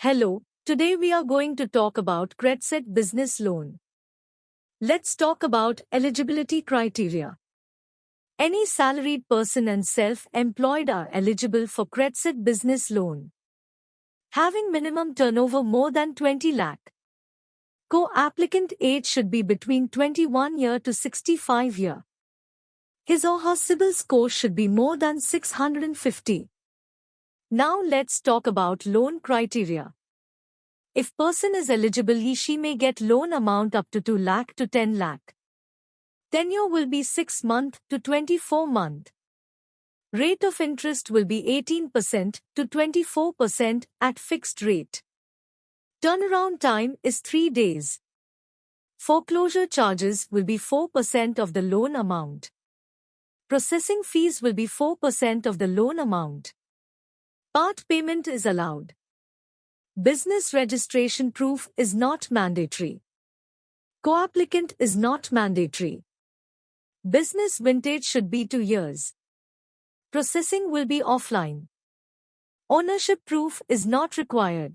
Hello, today we are going to talk about CreditSet Business Loan. Let's talk about eligibility criteria. Any salaried person and self-employed are eligible for CreditSet Business Loan. Having minimum turnover more than 20 lakh. Co-applicant age should be between 21 year to 65 year. His or her CIBIL score should be more than 650. Now let's talk about loan criteria. If person is eligible, she may get loan amount up to 2 lakh to 10 lakh. Tenure will be 6 month to 24 month. Rate of interest will be 18% to 24% at fixed rate. Turnaround time is 3 days. Foreclosure charges will be 4% of the loan amount. Processing fees will be 4% of the loan amount. Part payment is allowed. Business registration proof is not mandatory. Co-applicant is not mandatory. Business vintage should be 2 years. Processing will be offline. Ownership proof is not required.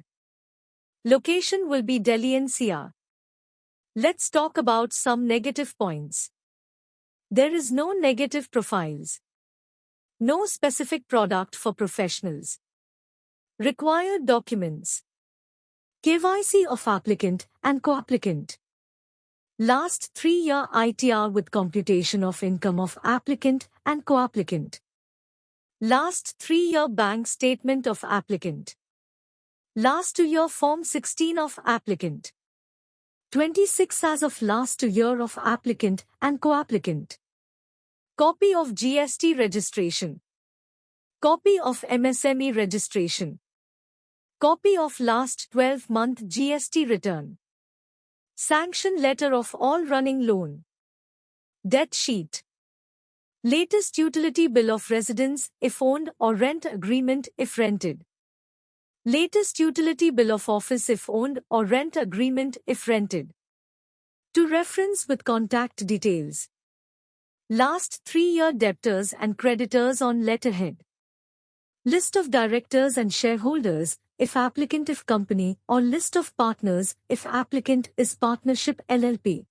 Location will be Delhi NCR. Let's talk about some negative points. There is no negative profiles. No specific product for professionals. Required documents. KYC of applicant and co-applicant. Last 3-year ITR with computation of income of applicant and co-applicant. Last 3-year bank statement of applicant. Last 2-year Form 16 of applicant. 26 as of last 2 year of applicant and co-applicant. Copy of GST registration. Copy of MSME registration. Copy of last 12-month GST return. Sanction letter of all running loan. Debt sheet. Latest utility bill of residence if owned or rent agreement if rented. Latest utility bill of office if owned or rent agreement if rented. To reference with contact details. Last 3-year debtors and creditors on letterhead. List of directors and shareholders if applicant if company or list of partners if applicant is partnership LLP.